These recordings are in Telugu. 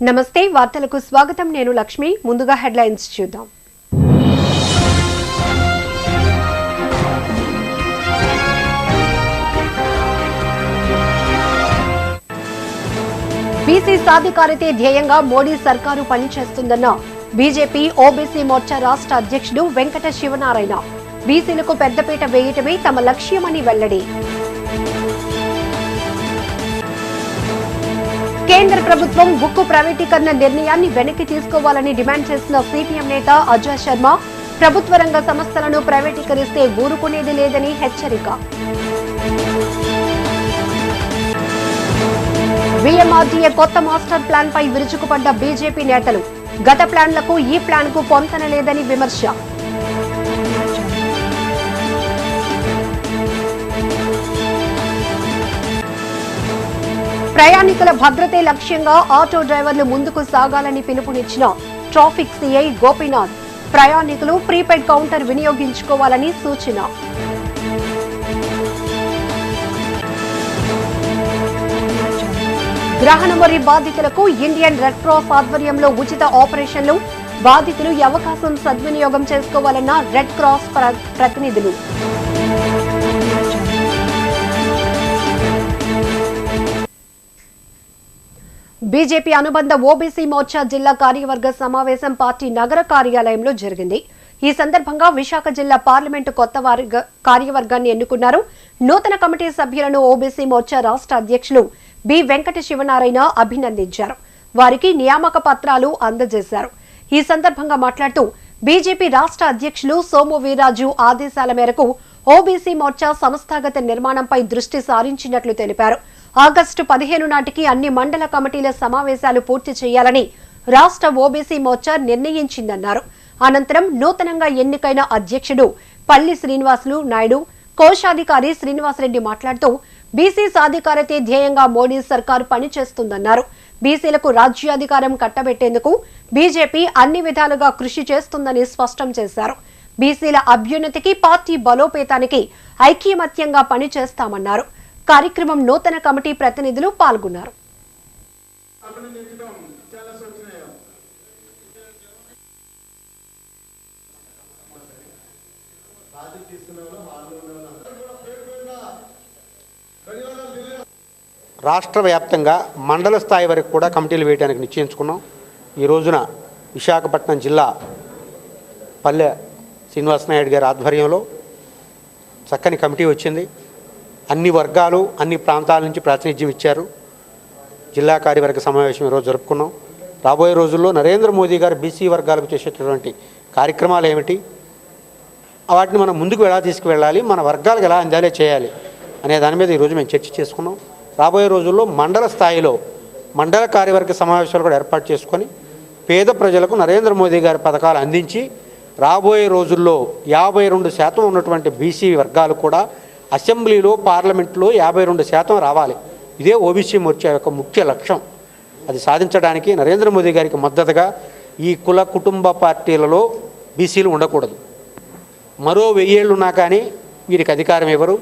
నమస్తే వార్తలకు స్వాగతం నేను లక్ష్మి ముందుగా హెడ్లైన్స్ చూద్దాం బీసీ సాధికారతే ధ్యేయంగా మోడీ సర్కారు పనిచేస్తుందన్న బీజేపీ ఓబీసీ మోర్చా రాష్ట్ర అధ్యక్షుడు వెంకట శివనారాయణ బీసీలకు పెద్దపీట వేయటమే తమ లక్ష్యమని వెల్లడి కేంద్ర ప్రభుత్వం ఉక్కు ప్రైవేటీకరణ నిర్ణయాన్ని వెనక్కి తీసుకోవాలని డిమాండ్ చేసిన సిపిఎం నేత అజయ్ శర్మ ప్రభుత్వ రంగ సంస్థలను ప్రైవేటీకరిస్తే ఊరుకునేది లేదని హెచ్చరిక వీఎంఆర్డీఏ కొత్త మాస్టర్ ప్లాన్ పై విరుచుకుపడ్డ బీజేపీ నేతలు గత ప్లాన్లకు ఈ ప్లాన్ కు పొంతన లేదని విమర్శ ప్రయాణికుల భద్రతే లక్ష్యంగా ఆటో డ్రైవర్లు ముందుకు సాగాలని పిలుపునిచ్చిన ట్రాఫిక్ సీఐ గోపీనాథ్ ప్రయాణికులు ప్రీపెయిడ్ కౌంటర్ వినియోగించుకోవాలని సూచన గ్రహణమొరి బాధితులకు ఇండియన్ రెడ్ క్రాస్ ఆధ్వర్యంలో ఉచిత ఆపరేషన్లు బాధితులు ఈ అవకాశం సద్వినియోగం చేసుకోవాలన్న రెడ్ క్రాస్ ప్రతినిధులు బీజేపీ అనుబంధ ఓబీసీ మోర్చా జిల్లా కార్యవర్గ సమావేశం పార్టీ నగర కార్యాలయంలో జరిగింది. ఈ సందర్భంగా విశాఖ జిల్లా పార్లమెంటు కొత్త కార్యవర్గాన్ని ఎన్నుకున్నారు. నూతన కమిటీ సభ్యులను ఓబీసీ మోర్చా రాష్ట్ర అధ్యక్షులు బి వెంకట శివనారాయణ అభినందించారు. వారికి నియామక పత్రాలు అందజేశారు. ఈ సందర్భంగా మాట్లాడుతూ బీజేపీ రాష్ట్ర అధ్యక్షులు సోము వీర్రాజు ఆదేశాల మేరకు ఓబీసీ మోర్చా సంస్థాగత నిర్మాణంపై దృష్టి సారించినట్లు తెలిపారు. ఆగస్టు 15 నాటికి అన్ని మండల కమిటీల సమావేశాలు పూర్తి చేయాలని రాష్ట్ర ఓబీసీ మోర్చా నిర్ణయించిందన్నారు. అనంతరం నూతనంగా ఎన్నికైన అధ్యక్షుడు పల్లి శ్రీనివాసులు నాయుడు కోశాధికారి శ్రీనివాసరెడ్డి మాట్లాడుతూ బీసీ సాధికారతే ధ్యేయంగా మోడీ సర్కారు పనిచేస్తుందన్నారు. బీసీలకు రాజ్యాధికారం కట్టబెట్టేందుకు బీజేపీ అన్ని విధాలుగా కృషి చేస్తుందని స్పష్టం చేశారు. బీసీల అభ్యున్నతికి పార్టీ బలోపేతానికి ఐకమత్యంగా పనిచేస్తామన్నారు. కార్యక్రమం నూతన కమిటీ ప్రతినిధులు పాల్గొన్నారు. రాష్ట్ర వ్యాప్తంగా మండల స్థాయి వరకు కూడా కమిటీలు వేయడానికి నిశ్చయించుకున్నాం. ఈ రోజున విశాఖపట్నం జిల్లా పల్లె శ్రీనివాసనాయుడు గారి ఆధ్వర్యంలో చక్కని కమిటీ వచ్చింది. అన్ని వర్గాలు అన్ని ప్రాంతాల నుంచి ప్రాతినిధ్యం ఇచ్చారు. జిల్లా కార్యవర్గ సమావేశం ఈరోజు జరుపుకున్నాం. రాబోయే రోజుల్లో నరేంద్ర మోదీ గారు బీసీ వర్గాలకు చేసేటటువంటి కార్యక్రమాలు ఏమిటి, వాటిని మనం ముందుకు ఎలా తీసుకువెళ్ళాలి, మన వర్గాలకు ఎలా అందాలే చేయాలి అనే దాని మీద ఈరోజు మేము చర్చ చేసుకున్నాం. రాబోయే రోజుల్లో మండల స్థాయిలో మండల కార్యవర్గ సమావేశాలు కూడా ఏర్పాటు చేసుకొని పేద ప్రజలకు నరేంద్ర మోదీ గారి పథకాలు అందించి రాబోయే రోజుల్లో 52% ఉన్నటువంటి బీసీ వర్గాలు కూడా అసెంబ్లీలో పార్లమెంట్లో 52% రావాలి. ఇదే ఓబీసీ మోర్చా యొక్క ముఖ్య లక్ష్యం. అది సాధించడానికి నరేంద్ర మోదీ గారికి మద్దతుగా ఈ కుల కుటుంబ పార్టీలలో బీసీలు ఉండకూడదు. మరో 1000 ఏళ్ళు ఉన్నా కానీ వీరికి అధికారం ఇవ్వరు.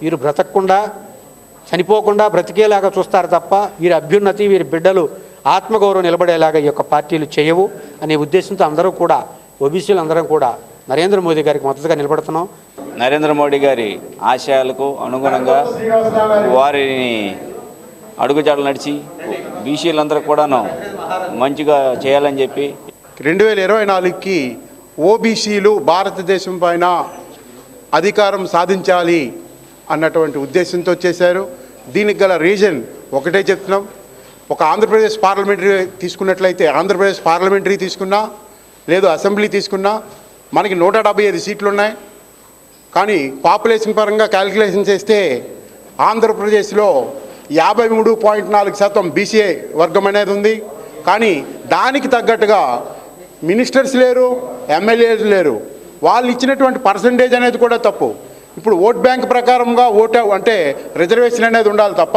వీరు బ్రతకకుండా చనిపోకుండా బ్రతికేలాగా చూస్తారు తప్ప వీరి అభ్యున్నతి వీరి బిడ్డలు ఆత్మగౌరవం నిలబడేలాగా ఈ యొక్క పార్టీలు చేయవు అనే ఉద్దేశంతో అందరూ కూడా ఓబీసీలు అందరం కూడా నరేంద్ర మోదీ గారికి మద్దతుగా నిలబడుతున్నాం. నరేంద్ర మోడీ గారి ఆశయాలకు అనుగుణంగా వారిని అడుగుజాడలు నడిచి బీసీలందరూ కూడాను మంచిగా చేయాలని చెప్పి 2024కి ఓబీసీలు భారతదేశం పైన అధికారం సాధించాలి అన్నటువంటి ఉద్దేశంతో చేశారు. దీనికి గల రీజన్ ఒకటే చెప్తున్నాం. ఒక ఆంధ్రప్రదేశ్ పార్లమెంటరీ తీసుకున్నట్లయితే ఆంధ్రప్రదేశ్ పార్లమెంటరీ తీసుకున్నా లేదు అసెంబ్లీ తీసుకున్నా మనకి 175 సీట్లు ఉన్నాయి. కానీ పాపులేషన్ పరంగా క్యాలిక్యులేషన్ చేస్తే ఆంధ్రప్రదేశ్లో 53.4% బీసీ వర్గం అనేది ఉంది. కానీ దానికి తగ్గట్టుగా మినిస్టర్స్ లేరు, ఎమ్మెల్యేలు లేరు. వాళ్ళు ఇచ్చినటువంటి పర్సంటేజ్ అనేది కూడా తప్పు. ఇప్పుడు ఓట్ బ్యాంక్ ప్రకారంగా ఓటు అంటే రిజర్వేషన్ అనేది ఉండాలి తప్ప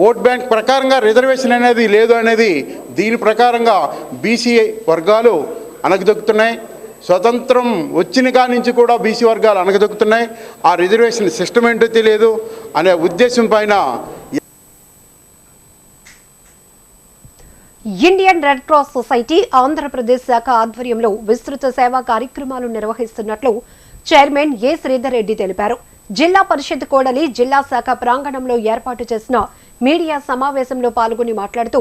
ఓట్ బ్యాంక్ ప్రకారంగా రిజర్వేషన్ అనేది లేదు అనేది దీని ప్రకారంగా బీసీ వర్గాలు అణగదొక్కుతున్నాయి. స్వతంత్రం వచ్చిన కాడి నుంచి కూడా బీసీ వర్గాలు అణగదొక్కుతున్నాయి. ఆ రిజర్వేషన్ సిస్టమ్ ఏంటో తెలియదు అనే ఉద్దేశం పైన Indian red cross society Andhra Pradesh శాఖ ఆధ్వర్యంలో విస్తృత సేవా కార్యక్రమాలు నిర్వహిస్తున్నట్లు చైర్మన్ ఏ శ్రీధర్ రెడ్డి తెలిపారు. జిల్లా పరిషత్ కోడలి జిల్లా శాఖ ప్రాంగణంలో ఏర్పాటు చేసిన మీడియా సమావేశంలో పాల్గొని మాట్లాడుతూ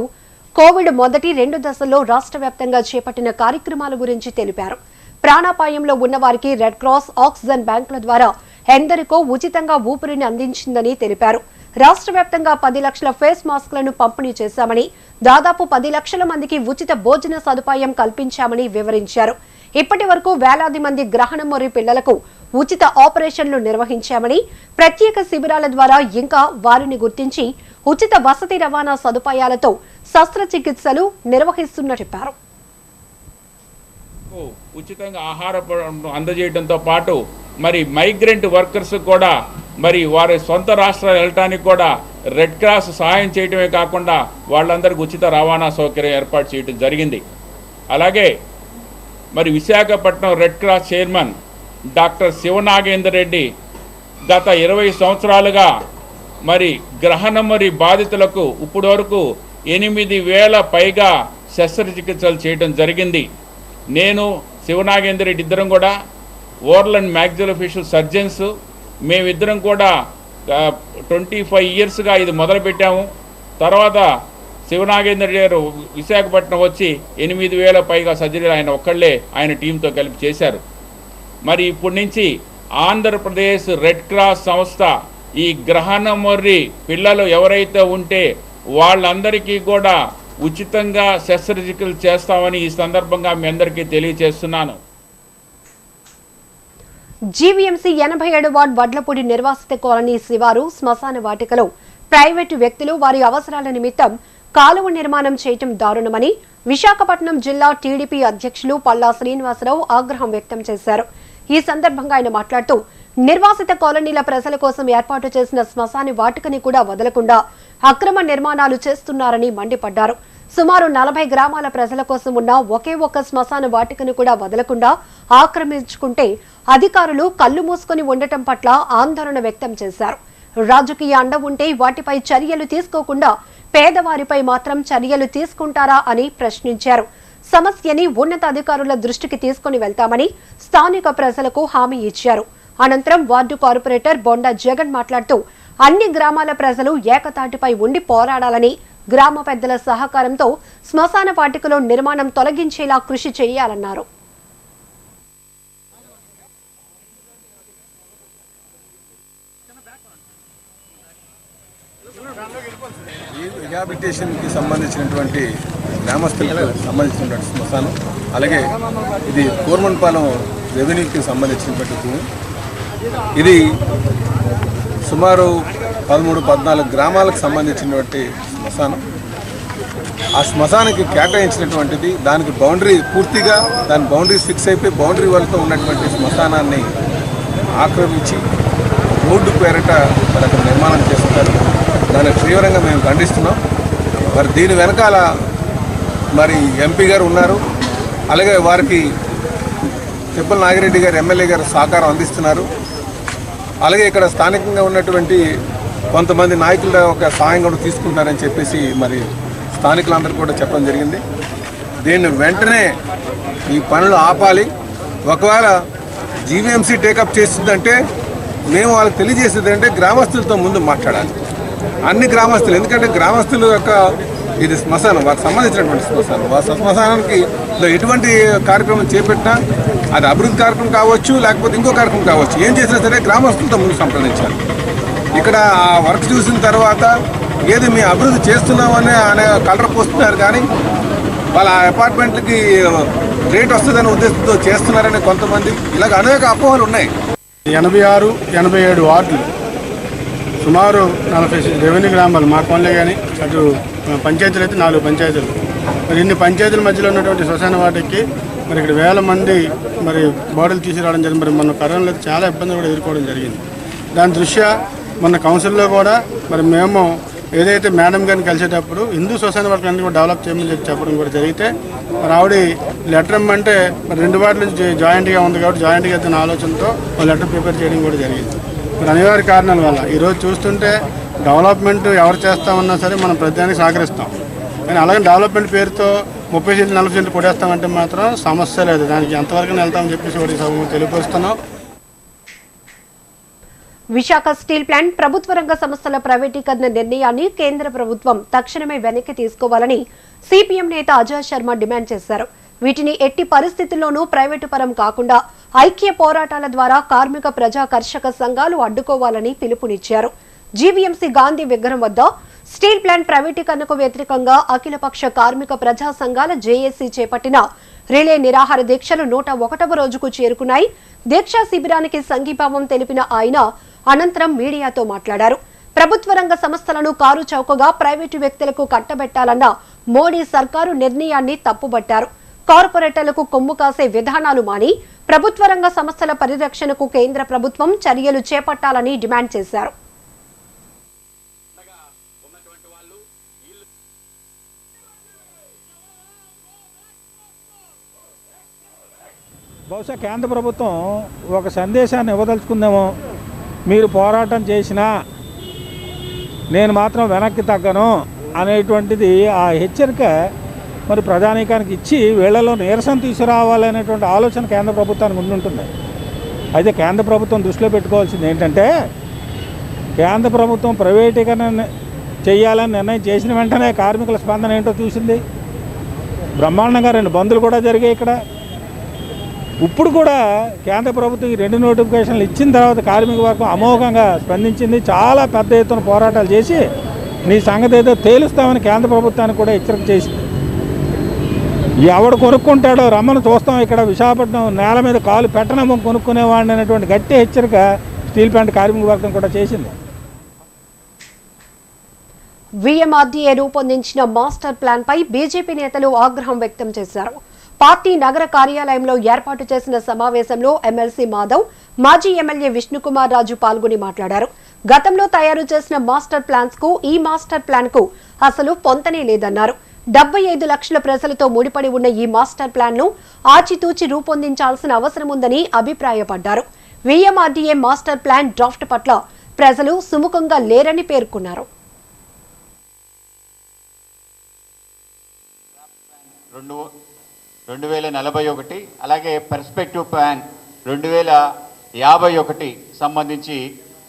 కోవిడ్ మొదటి 2 దశల్లో రాష్ట్ర వ్యాప్తంగా చేపట్టిన కార్యక్రమాల గురించి తెలిపారు. ప్రాణాపాయంలో ఉన్నవారికి రెడ్ క్రాస్ ఆక్సిజన్ బ్యాంకుల ద్వారా ఎందరికో ఉచితంగా ఊపిరిని అందించిందని తెలిపారు. రాష్ట్ర వ్యాప్తంగా 10 లక్షల ఫేస్ మాస్క్లను పంపిణీ చేశామని, దాదాపు 10 లక్షల మందికి ఉచిత భోజన సదుపాయం కల్పించామని వివరించారు. ఇప్పటి వరకు వేలాది మంది గ్రహణమొరి పిల్లలకు ఉచిత ఆపరేషన్లు నిర్వహించామని, ప్రత్యేక శిబిరాల ద్వారా ఇంకా వారిని గుర్తించి ఉచిత వసతి రవాణా సదుపాయాలతో శస్త్రచికిత్సలు నిర్వహిస్తున్నట్టు చెప్పారు. ఉచితంగా ఆహార అందజేయడంతో పాటు మరి మైగ్రెంట్ వర్కర్స్ కూడా మరి వారి సొంత రాష్ట్రాలు వెళ్ళటానికి కూడా రెడ్ క్రాస్ సహాయం చేయడమే కాకుండా వాళ్ళందరికీ ఉచిత రవాణా సౌకర్యం ఏర్పాటు చేయడం జరిగింది. అలాగే మరి Visakhapatnam red cross chairman doctor Sivanagender Reddy గత 20 సంవత్సరాలుగా మరి గ్రహణమరి బాధితులకు ఇప్పటి వరకు 8,000 పైగా శస్త్రచికిత్సలు చేయడం జరిగింది. నేను శివనాగేందర్ రెడ్డి ఇద్దరం కూడా ఓరల్ అండ్ మ్యాక్సిలోఫేషియల్ సర్జన్స్. మేమిద్దరం కూడా 25 ఇయర్స్గా ఇది మొదలుపెట్టాము. తర్వాత శివనాగేందర్ గారు విశాఖపట్నం వచ్చి 8,000 పైగా సర్జరీలు ఆయన ఒక్కళ్ళే ఆయన టీంతో కలిపి చేశారు. మరి ఇప్పటి నుంచి ఆంధ్రప్రదేశ్ రెడ్ క్రాస్ సంస్థ ఈ గ్రహణమొర్రి పిల్లలు ఎవరైతే ఉంటే వాళ్ళందరికీ కూడా ఉచితంగా శస్త్రచికిత్సలు చేస్తామని ఈ సందర్భంగా మీ అందరికీ తెలియజేస్తున్నాను. జీవీఎంసీ 87 వార్డ్ వడ్లపూడి నిర్వాసిత కాలనీ శివారు శ్మశాన వాటికలో ప్రైవేటు వ్యక్తులు వారి అవసరాల నిమిత్తం కాలువ నిర్మాణం చేయటం దారుణమని విశాఖపట్నం జిల్లా టీడీపీ అధ్యక్షులు పల్లా శ్రీనివాసరావు ఆగ్రహం వ్యక్తం చేశారు. ఈ సందర్భంగా ఆయన మాట్లాడుతూ నిర్వాసిత కాలనీల ప్రజల కోసం ఏర్పాటు చేసిన శ్మశాన వాటికని కూడా వదలకుండా అక్రమ నిర్మాణాలు చేస్తున్నారని మండిపడ్డారు. సుమారు 40 గ్రామాల ప్రజల కోసం ఉన్న ఒకే ఒక్క శ్మశాన వాటికను కూడా వదలకుండా ఆక్రమించుకుంటే అధికారులు కళ్లు మూసుకొని ఉండటం పట్ల ఆందోళన వ్యక్తం చేశారు. రాజకీయ అండ ఉంటే వాటిపై చర్యలు తీసుకోకుండా పేదవారిపై మాత్రం చర్యలు తీసుకుంటారా అని ప్రశ్నించారు. సమస్యని ఉన్నతాధికారుల దృష్టికి తీసుకుని వెళ్తామని స్థానిక ప్రజలకు హామీ ఇచ్చారు. అనంతరం వార్డు కార్పొరేటర్ బొండా జగన్ మాట్లాడుతూ అన్ని గ్రామాల ప్రజలు ఏకతాటిపై ఉండి పోరాడాలని, గ్రామ పెద్దల సహకారంతో శ్మశాన వాటికలో నిర్మాణం తొలగించేలా కృషి చేయాలన్నారు. ఈ రిహాబిలిటేషన్కి సంబంధించినటువంటి గ్రామస్తులకు సంబంధించినటువంటి శ్మశానం, అలాగే ఇది కోర్మన్పాలెం రెవెన్యూకి సంబంధించినటువంటి భూమి. ఇది సుమారు 13-14 గ్రామాలకు సంబంధించినటువంటి శ్మశానం. ఆ శ్మశానానికి కేటాయించినటువంటిది దానికి బౌండరీ పూర్తిగా దాని బౌండరీస్ ఫిక్స్ అయిపోయి బౌండరీ వాళ్ళతో ఉన్నటువంటి శ్మశానాన్ని ఆక్రమించి రోడ్డు పేరిట మరి అక్కడ నిర్మాణం చేస్తున్నారు. దాన్ని తీవ్రంగా మేము ఖండిస్తున్నాం. మరి దీని వెనకాల మరి ఎంపీ గారు ఉన్నారు, అలాగే వారికి తిప్పల నాగిరెడ్డి గారు ఎమ్మెల్యే గారు సహకారం అందిస్తున్నారు. అలాగే ఇక్కడ స్థానికంగా ఉన్నటువంటి కొంతమంది నాయకుల ఒక సాయం కూడా తీసుకుంటారని చెప్పేసి మరి స్థానికులందరూ కూడా చెప్పడం జరిగింది. దీన్ని వెంటనే ఈ పనులు ఆపాలి. ఒకవేళ జీవీఎంసీ టేకప్ చేస్తుందంటే మేము వాళ్ళకి తెలియజేసేది అంటే గ్రామస్తులతో ముందు మాట్లాడాలి. అన్ని గ్రామస్తులు, ఎందుకంటే గ్రామస్తుల యొక్క ఇది శ్మశానం, వారికి సంబంధించినటువంటి శ్మశానం. శ్మశానానికి ఎటువంటి కార్యక్రమం చేపట్టినా అది అభివృద్ధి కార్యక్రమం కావచ్చు, లేకపోతే ఇంకో కార్యక్రమం కావచ్చు, ఏం చేసినా సరే గ్రామస్తులతో ముందు సంప్రదించాలి. ఇక్కడ ఆ వర్క్ చూసిన తర్వాత ఏది మేము అభివృద్ధి చేస్తున్నామని అనే కలర్ పోస్తున్నారు, కానీ వాళ్ళ అపార్ట్మెంట్లకి రేట్ వస్తుందనే ఉద్దేశంతో చేస్తున్నారని కొంతమంది ఇలాగ అనేక అపోహలు ఉన్నాయి. 86, 87 వార్డులు, సుమారు 40 రెవెన్యూ గ్రామాలు మా కోన్లే, కానీ అటు పంచాయతీలు అయితే 4 పంచాయతీలు. మరి ఇన్ని పంచాయతీల మధ్యలో ఉన్నటువంటి శ్మశాన వాటికి మరి ఇక్కడ వేల మంది మరి బాడీలు తీసుకురావడం జరిగింది. మరి మన కరోనాలో అయితే చాలా ఇబ్బందులు కూడా ఎదుర్కోవడం జరిగింది. దాని దృష్ట్యా మన కౌన్సిల్లో కూడా మరి మేము ఏదైతే మేడం గారిని కలిసేటప్పుడు హిందూ శ్మశాన వాటికలన్నీ కూడా డెవలప్ చేయమని చెప్పడం కూడా జరిగితే మరి ఆవిడ లెటర్ ఇమ్మంటే మరి 2 వార్డుల నుంచి జాయింట్గా ఉంది కాబట్టి జాయింట్గా అయితే ఆలోచనతో లెటర్ ప్రిపేర్ చేయడం కూడా జరిగింది. మరి అనివార్య కారణాల వల్ల ఈరోజు చూస్తుంటే డెవలప్మెంట్ ఎవరు చేస్తామన్నా సరే మనం ప్రతిదానికి సహకరిస్తాం. కానీ అలాగే డెవలప్మెంట్ పేరుతో 30 సెంట్లు 40 సెంట్లు కొట్టేస్తామంటే మాత్రం సమస్య లేదు. దానికి ఎంతవరకు వెళ్తామని చెప్పేసి ఒకటి సభ తెలియపరుస్తున్నాం. విశాఖ స్టీల్ ప్లాంట్ ప్రభుత్వ రంగ సంస్థల ప్రైవేటీకరణ నిర్ణయాన్ని కేంద్ర ప్రభుత్వం తక్షణమే వెనక్కి తీసుకోవాలని సిపిఎం నేత అజయ్ శర్మ డిమాండ్ చేశారు. వీటిని ఎట్టి పరిస్థితుల్లోనూ ప్రైవేటు పరం కాకుండా ఐక్య పోరాటాల ద్వారా కార్మిక ప్రజా కర్షక సంఘాలు అడ్డుకోవాలని పిలుపునిచ్చారు. జీవీఎంసీ గాంధీ విగ్రహం వద్ద స్టీల్ ప్లాంట్ ప్రైవేటీకరణకు వ్యతిరేకంగా అఖిలపక్ష కార్మిక ప్రజా సంఘాల జేఏసీ చేపట్టిన రిలే నిరాహార దీక్షలు 101వ రోజుకు చేరుకున్నాయి. దీక్షా శిబిరానికి సంఘీభావం తెలిపిన ఆయన అనంతరం మీడియాతో మాట్లాడారు. ప్రభుత్వ రంగ సంస్థలను కారు చౌకగా ప్రైవేటు వ్యక్తులకు కట్టబెట్టాలన్న మోడీ సర్కారు నిర్ణయాన్ని తప్పుబట్టారు. కార్పొరేటర్లకు కొమ్ము కాసే విధానాలు మాని ప్రభుత్వ రంగ సంస్థల పరిరక్షణకు కేంద్ర ప్రభుత్వం చర్యలు చేపట్టాలని డిమాండ్ చేశారు. బహుశా కేంద్ర ప్రభుత్వం ఒక సందేశాన్ని ఇవ్వదలుచుకుందేమో, మీరు పోరాటం చేసినా నేను మాత్రం వెనక్కి తగ్గను అనేటువంటిది ఆ హెచ్చరిక మరి ప్రజానీకానికి ఇచ్చి వీళ్లలో నిరసన తీసుకురావాలనేటువంటి ఆలోచన కేంద్ర ప్రభుత్వానికి ఉండుంటుంది. అయితే కేంద్ర ప్రభుత్వం దృష్టిలో పెట్టుకోవాల్సింది ఏంటంటే, కేంద్ర ప్రభుత్వం ప్రైవేటీకరణ చేయాలని నిర్ణయం చేసిన వెంటనే కార్మికుల స్పందన ఏంటో చూసింది. బ్రహ్మాండంగా 2 బందులు కూడా జరిగాయి ఇక్కడ. ఇప్పుడు కూడా కేంద్ర ప్రభుత్వం ఈ 2 నోటిఫికేషన్లు ఇచ్చిన తర్వాత కార్మిక వర్గం అమోఘంగా స్పందించింది. చాలా పెద్ద ఎత్తున పోరాటాలు చేసి నీ సంగతి ఏదో తేలుస్తామని కేంద్ర ప్రభుత్వానికి కూడా హెచ్చరిక చేసింది. ఎవడు కొనుక్కుంటాడో రమ్మను చూస్తాం, ఇక్కడ విశాఖపట్నం నేల మీద కాలు పెట్టనమ్మ కొనుక్కునేవాడిని అనేటువంటి గట్టి హెచ్చరిక స్టీల్ ప్లాంట్ కార్మిక వర్గం కూడా చేసింది. వీఎంఆర్డీఏ రూపొందించిన మాస్టర్ ప్లాన్ పై బీజేపీ నేతలు ఆగ్రహం వ్యక్తం చేశారు. పార్టీ నగర కార్యాలయంలో ఏర్పాటు చేసిన సమావేశంలో ఎమ్మెల్సీ మాధవ్, మాజీ ఎమ్మెల్యే విష్ణుకుమార్ రాజు పాల్గొని మాట్లాడారు. గతంలో తయారు చేసిన మాస్టర్ ప్లాన్స్ కు ఈ మాస్టర్ ప్లాన్ కు అసలు పొంతనే లేదన్నారు. 75 లక్షల ప్రజలతో ముడిపడి ఉన్న ఈ మాస్టర్ ప్లాన్ ను ఆచితూచి రూపొందించాల్సిన అవసరం ఉందని అభిప్రాయపడ్డారు. వీఎంఆర్డీఏ మాస్టర్ ప్లాన్ డ్రాఫ్ట్ పట్ల ప్రజలు సుముఖంగా లేరని పేర్కొన్నారు. 2041 అలాగే పర్స్పెక్టివ్ ప్లాన్ 2051 సంబంధించి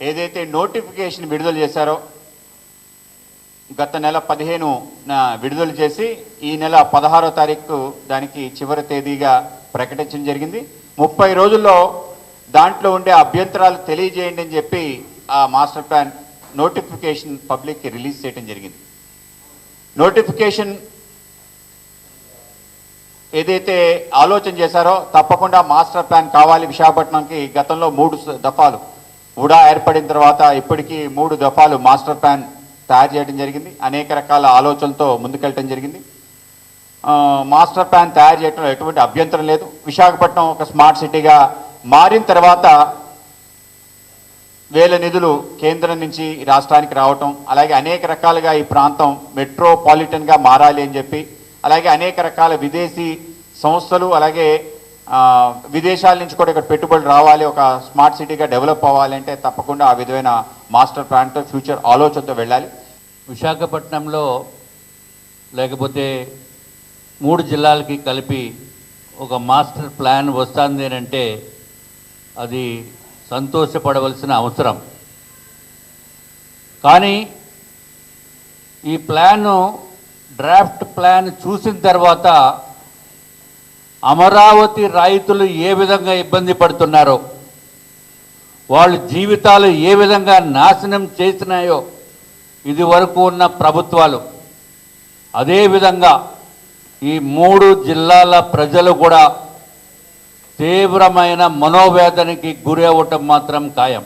ఏదైతే నోటిఫికేషన్ విడుదల చేశారో గత నెల 15న విడుదల చేసి ఈ నెల 16వ తారీఖు దానికి చివరి తేదీగా ప్రకటించడం జరిగింది. 30 రోజుల్లో దాంట్లో ఉండే అభ్యంతరాలు తెలియజేయండి అని చెప్పి ఆ మాస్టర్ ప్లాన్ నోటిఫికేషన్ పబ్లిక్కి రిలీజ్ చేయడం జరిగింది. నోటిఫికేషన్ ఏదైతే ఆలోచన చేశారో తప్పకుండా మాస్టర్ ప్లాన్ కావాలి విశాఖపట్నంకి. గతంలో 3 దఫాలు ఉడా ఏర్పడిన తర్వాత ఇప్పటికీ 3 దఫాలు మాస్టర్ ప్లాన్ తయారు చేయడం జరిగింది. అనేక రకాల ఆలోచనలతో ముందుకెళ్ళటం జరిగింది. మాస్టర్ ప్లాన్ తయారు చేయడంలో ఎటువంటి అభ్యంతరం లేదు. విశాఖపట్నం ఒక స్మార్ట్ సిటీగా మారిన తర్వాత వేల నిధులు కేంద్రం నుంచి రాష్ట్రానికి రావటం, అలాగే అనేక రకాలుగా ఈ ప్రాంతం మెట్రోపాలిటన్గా మారాలి అని చెప్పి, అలాగే అనేక రకాల విదేశీ సంస్థలు అలాగే విదేశాల నుంచి కూడా ఇక్కడ పెట్టుబడులు రావాలి, ఒక స్మార్ట్ సిటీగా డెవలప్ అవ్వాలి అంటే తప్పకుండా ఆ విధమైన మాస్టర్ ప్లాన్తో ఫ్యూచర్ ఆలోచనతో వెళ్ళాలి. విశాఖపట్నంలో లేకపోతే 3 జిల్లాలకి కలిపి ఒక మాస్టర్ ప్లాన్ వస్తుంది అంటే అది సంతోషపడవలసిన అవసరం. కానీ ఈ ప్లాను డ్రాఫ్ట్ ప్లాన్ చూసిన తర్వాత అమరావతి రైతులు ఏ విధంగా ఇబ్బంది పడుతున్నారో, వాళ్ళ జీవితాలు ఏ విధంగా నాశనం చేసినాయో ఇది వరకు ఉన్న ప్రభుత్వాలు, అదేవిధంగా ఈ 3 జిల్లాల ప్రజలు కూడా తీవ్రమైన మనోవేదనకి గురి అవ్వటం మాత్రం ఖాయం.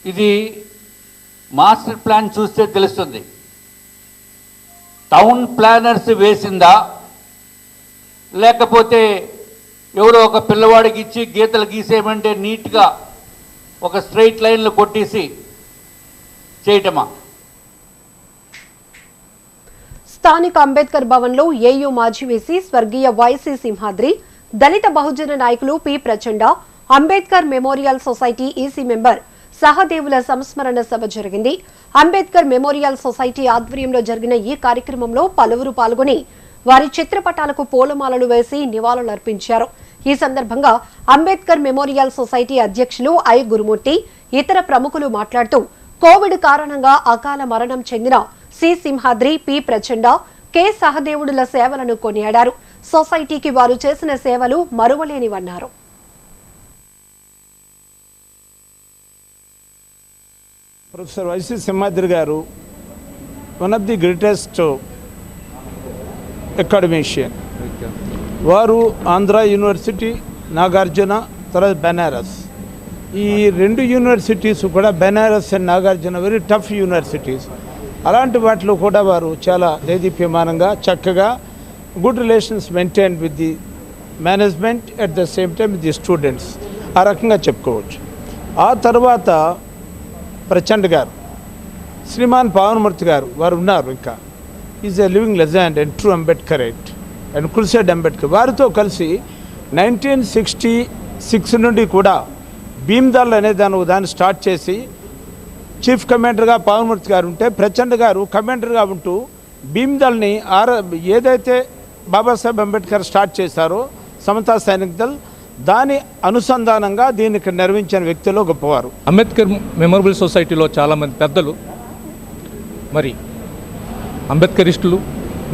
ఇది మాస్టర్ ప్లాన్ చూస్తే తెలుస్తుంది. టౌన్ ప్లానర్స్ వేసిందా, లేకపోతే ఎవరో ఒక పిల్లవాడికి ఇచ్చి గీతలు గీసేయమంటే నీట్గా ఒక స్ట్రైట్ లైన్లు కొట్టేసి చేయటమా? స్థానిక అంబేద్కర్ భవన్లో ఏయూ మాజీ వీసీ స్వర్గీయ వైసీ సింహాద్రి, దళిత బహుజన నాయకులు P Prachanda, Ambedkar memorial society EC member సహదేవుల సంస్మరణ సభ జరిగింది. అంబేద్కర్ మెమోరియల్ సొసైటీ ఆధ్వర్యంలో జరిగిన ఈ కార్యక్రమంలో పలువురు పాల్గొని వారి చిత్రపటాలకు పూలమాలలు వేసి నివాళులర్పించారు. ఈ సందర్భంగా అంబేద్కర్ మెమోరియల్ సొసైటీ అధ్యక్షులు ఐ గురుమూర్తి, ఇతర ప్రముఖులు మాట్లాడుతూ కోవిడ్ కారణంగా అకాల మరణం చెందిన సి సింహాద్రి, పి ప్రచండ, కె సహదేవుడుల సేవలను కొనియాడారు. సొసైటీకి వారు చేసిన సేవలు మరువలేనివన్నారు. ప్రొఫెసర్ వైసి సింహాద్రి గారు one of the greatest academician. వారు ఆంధ్ర యూనివర్సిటీ, నాగార్జున, తర్వాత బెనారస్, ఈ రెండు యూనివర్సిటీస్ కూడా Benaras and Nagarjuna very tough universities. అలాంటి వాటిలో కూడా వారు చాలా దేదీప్యమానంగా చక్కగా good relations maintain with the management at the same time with the students, ఆ రకంగా చెప్పుకోవచ్చు. ఆ తర్వాత ప్రచండ్ గారు, శ్రీమాన్ పావనమూర్తి గారు వారు ఉన్నారు. ఇంకా is a living legend and true అంబేద్కరైట్ and crusade Ambedkar. వారితో కలిసి 1966 నుండి కూడా భీమ్దాల్ అనే దాన్ని స్టార్ట్ చేసి చీఫ్ కమాండర్గా పావనమూర్తి గారు ఉంటే ప్రచండ్ గారు కమాండర్గా ఉంటూ భీమ్దాల్ని ఏదైతే బాబాసాహెబ్ అంబేద్కర్ స్టార్ట్ చేశారో సమతా సైనిక్ దళ్, దాని అనుసంధానంగా దీనికి నిర్వహించిన వ్యక్తిలో గొప్పవారు. అంబేద్కర్ మెమోరియల్ సొసైటీలో చాలామంది పెద్దలు మరి అంబేద్కరిస్టులు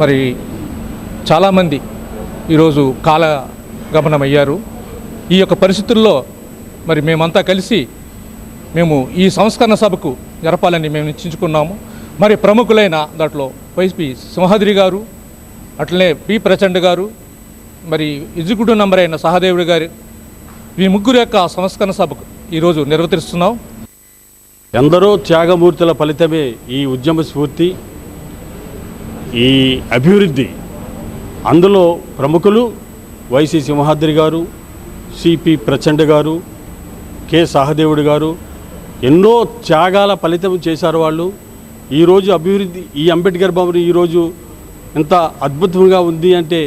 మరి చాలామంది ఈరోజు కాలగమనమయ్యారు. ఈ యొక్క పరిస్థితుల్లో మరి మేమంతా కలిసి మేము ఈ సంస్కరణ సభకు జరపాలని మేము నిశ్చయించుకున్నాము. మరి ప్రముఖులైన దాంట్లో వైపి సింహాద్రి గారు, అట్లనే పి ప్రచండ్ గారు, మరి ఎగ్జిక్యూటివ్ నంబర్ అయిన సహదేవుడు గారు, ఈ ముగ్గురు యొక్క సంస్కరణ సభకు ఈరోజు నిర్వర్తిస్తున్నాం. ఎందరో త్యాగమూర్తుల ఫలితమే ఈ ఉద్యమ స్ఫూర్తి, ఈ అభివృద్ధి. అందులో ప్రముఖులు వైసి సింహాద్రి గారు, సిపి ప్రచండ్ గారు, కె సహదేవుడు గారు ఎన్నో త్యాగాల ఫలితం చేశారు వాళ్ళు. ఈరోజు అభివృద్ధి, ఈ అంబేద్కర్ భవన్ ఈరోజు ఎంత అద్భుతంగా ఉంది అంటే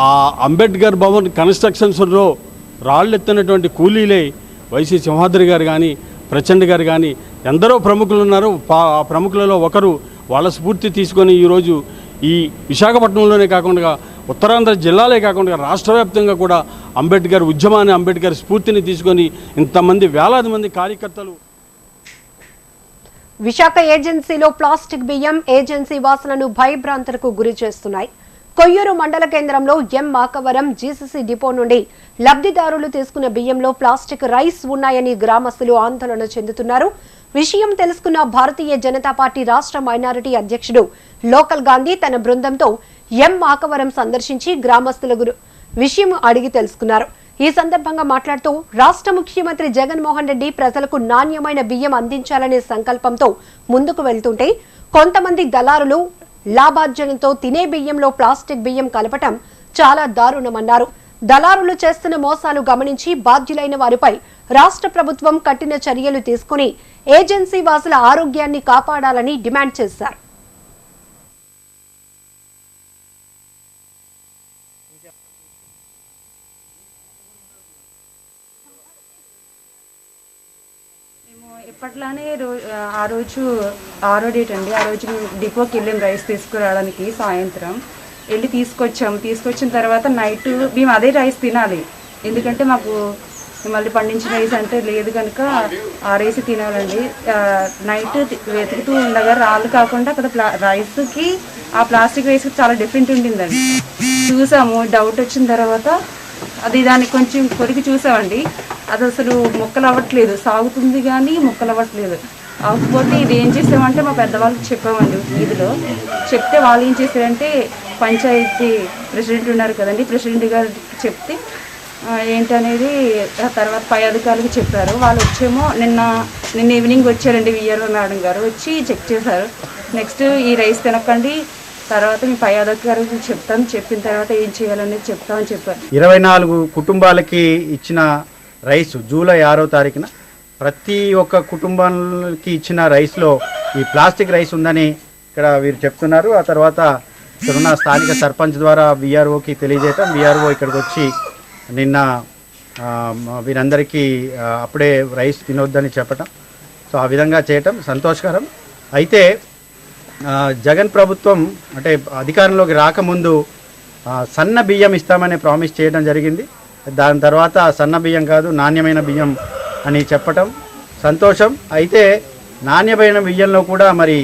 ఆ అంబేద్కర్ భవన్ కన్స్ట్రక్షన్స్లో రాళ్ళెత్తినటువంటి కూలీలే వైసి సింహాద్రి గారు కానీ ప్రచండ్ గారు కానీ ఎందరో ప్రముఖులు ఉన్నారు. ఆ ప్రముఖులలో ఒకరు. వాళ్ళ స్ఫూర్తి తీసుకొని ఈరోజు ఈ విశాఖపట్నంలోనే కాకుండా ఉత్తరాంధ్ర జిల్లాలే కాకుండా రాష్ట్ర వ్యాప్తంగా కూడా అంబేద్కర్ ఉద్యమాన్ని, అంబేద్కర్ స్ఫూర్తిని తీసుకొని ఇంతమంది వేలాది మంది కార్యకర్తలు. విశాఖ ఏజెన్సీలో ప్లాస్టిక్ బియ్యం ఏజెన్సీ వాసనను భయభ్రాంతులకు గురి చేస్తున్నాయి. కొయ్యూరు మండల కేంద్రంలో ఎం మాకవరం జీసీసీ డిపో నుండి లబ్ధిదారులు తీసుకున్న బియ్యంలో ప్లాస్టిక్ రైస్ ఉన్నాయని గ్రామస్తులు ఆందోళన చెందుతున్నారు. విషయం తెలుసుకున్న భారతీయ జనతా పార్టీ రాష్ట్ర మైనారిటీ అధ్యక్షుడు లోకల్ గాంధీ తన బృందంతో ఎం మాకవరం సందర్శించి గ్రామస్తుల విషయం అడిగి తెలుసుకున్నారు. ఈ సందర్భంగా మాట్లాడుతూ రాష్ట్ర ముఖ్యమంత్రి జగన్మోహన్ రెడ్డి ప్రజలకు నాణ్యమైన బియ్యం అందించాలనే సంకల్పంతో ముందుకు వెళ్తుంటే కొంతమంది దళారులు లాభార్జనతో తినే బియ్యంలో ప్లాస్టిక్ బియ్యం కలపటం చాలా దారుణమన్నారు. దళారులు చేస్తున్న మోసాలు గమనించి బాధ్యులైన వారిపై రాష్ట్ర ప్రభుత్వం కఠిన చర్యలు తీసుకుని ఏజెన్సీ వాసుల ఆరోగ్యాన్ని కాపాడాలని డిమాండ్ చేశారు. ఇప్పట్లానే ఆ రోజు 6వ డేట్ అండి. ఆ రోజు డిపోకి వెళ్ళాం రైస్ తీసుకురావడానికి. సాయంత్రం వెళ్ళి తీసుకొచ్చిన తర్వాత నైట్ మేము అదే రైస్ తినాలి. ఎందుకంటే మాకు మళ్ళీ పండించిన రైస్ అంటే లేదు కనుక ఆ రైస్ తినాలండి. నైట్ వెతుకుతూ ఉండగా రాళ్ళు కాకుండా అక్కడ రైస్కి ఆ ప్లాస్టిక్ రైస్కి చాలా డిఫరెంట్ ఉండిందండి. చూసాము, డౌట్ వచ్చిన తర్వాత అది దాన్ని కొంచెం కొరికి చూసామండి. అది అసలు మొక్కలు అవ్వట్లేదు, సాగుతుంది కానీ మొక్కలు అవ్వట్లేదు. అవ్వకపోతే ఇది ఏం చేసామంటే మా పెద్దవాళ్ళకి చెప్పామండి. వీధిలో చెప్తే వాళ్ళు ఏం చేశారంటే పంచాయతీ ప్రెసిడెంట్ ఉన్నారు కదండి, ప్రెసిడెంట్ గారికి చెప్తే ఏంటనేది తర్వాత పై అధికారులకు చెప్పారు. వాళ్ళు వచ్చేమో నిన్న ఈవినింగ్ వచ్చారండి. విఆర్ఓ మేడం గారు వచ్చి చెక్ చేశారు. నెక్స్ట్ ఈ రైస్ తినకండి, తర్వాత మీ పై అధికారులకు చెప్తాను, చెప్పిన తర్వాత ఏం చేయాలనేది చెప్తామని చెప్పారు. 24 కుటుంబాలకి ఇచ్చిన రైస్ జూలై 6వ తారీఖున ప్రతి ఒక్క కుటుంబానికి ఇచ్చిన రైస్లో ఈ ప్లాస్టిక్ రైస్ ఉందని ఇక్కడ వీరు చెప్తున్నారు. ఆ తర్వాత ఇక్కడున్న స్థానిక సర్పంచ్ ద్వారా విఆర్ఓకి తెలియజేయటం, విఆర్ఓ ఇక్కడికి వచ్చి నిన్న వీరందరికీ అప్పుడే రైస్ తినొద్దని చెప్పటం, సో ఆ విధంగా చేయటం సంతోషకరం. అయితే జగన్ ప్రభుత్వం అంటే అధికారంలోకి రాకముందు సన్న బియ్యం ఇస్తామని ప్రామిస్ చేయడం జరిగింది. దాని తర్వాత సన్న బియ్యం కాదు నాణ్యమైన బియ్యం అని చెప్పటం సంతోషం. అయితే నాణ్యమైన బియ్యంలో కూడా మరి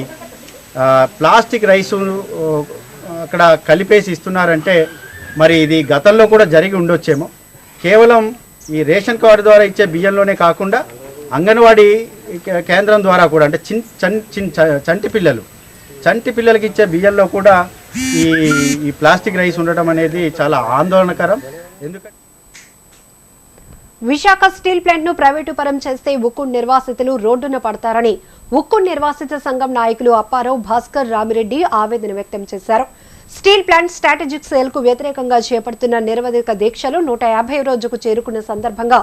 ప్లాస్టిక్ రైసు అక్కడ కలిపేసి ఇస్తున్నారంటే మరి ఇది గతంలో కూడా జరిగి ఉండొచ్చేమో. కేవలం ఈ రేషన్ కార్డు ద్వారా ఇచ్చే బియ్యంలోనే కాకుండా అంగన్వాడీ కేంద్రం ద్వారా కూడా అంటే చంటి పిల్లలకి ఇచ్చే బియ్యంలో కూడా ఈ ప్లాస్టిక్ రైస్ ఉండడం అనేది చాలా ఆందోళనకరం. ఎందుకంటే విశాఖ స్టీల్ ప్లాంట్ ను ప్రైవేటు పరం చేస్తే ఉక్కు నిర్వాసితులు రోడ్డున పడతారని ఉక్కు నిర్వాసిత సంఘం నాయకులు అప్పారావు, భాస్కర్, రామిరెడ్డి ఆవేదన వ్యక్తం చేశారు. స్టీల్ ప్లాంట్ స్ట్రాటజిక్ సేల్ కు వ్యతిరేకంగా చేపడుతున్న నిరవధిక దీక్షలు 150 రోజుకు చేరుకున్న సందర్భంగా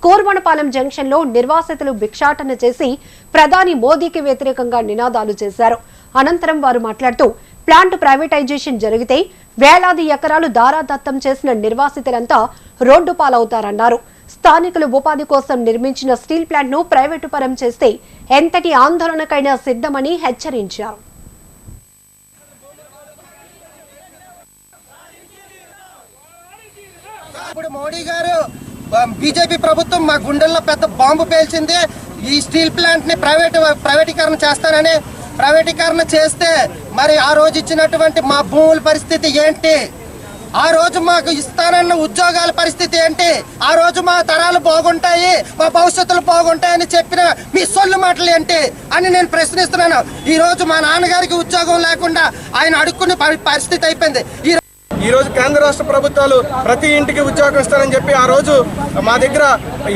కోర్మణపాలెం జంక్షన్ లో నిర్వాసితులు భిక్షాటన చేసి ప్రధాని మోదీకి వ్యతిరేకంగా నినాదాలు చేశారు. అనంతరం వారు మాట్లాడుతూ ప్లాంట్ ప్రైవేటైజేషన్ జరిగితే వేలాది ఎకరాలు దారాదత్తం చేసిన నిర్వాసితులంతా రోడ్డు పాలవుతారన్నారు. స్థానికులు ఉపాధి కోసం నిర్మించిన స్టీల్ ప్లాంట్ ను ప్రైవేటు పరం చేస్తే ఎంతటి ఆందోళనకైనా సిద్ధమని హెచ్చరించారు. ఇప్పుడు మోడీ గారు బీజేపీ ప్రభుత్వం మా గుండెల్లో పెద్ద బాంబు పేల్చింది. ఈ స్టీల్ ప్లాంట్ ని ప్రైవేటీకరణ చేస్తానని, ప్రైవేటీకరణ చేస్తే మరి ఆ రోజు ఇచ్చినటువంటి మా భూముల పరిస్థితి ఏంటి, ఆ రోజు మాకు ఇస్తానన్న ఉద్యోగాల పరిస్థితి ఏంటి, ఆ రోజు మా తరాలు బాగుంటాయి, మా భవిష్యత్తులు బాగుంటాయని చెప్పిన మీ సొల్లు మాటలు ఏంటి అని నేను ప్రశ్నిస్తున్నాను. ఈ రోజు మా నాన్నగారికి ఉద్యోగం లేకుండా ఆయన అడుక్కునే పరిస్థితి అయిపోయింది. ఈ రోజు కేంద్ర రాష్ట్ర ప్రభుత్వాలు ప్రతి ఇంటికి ఉద్యోగం ఇస్తారని చెప్పి ఆ రోజు మా దగ్గర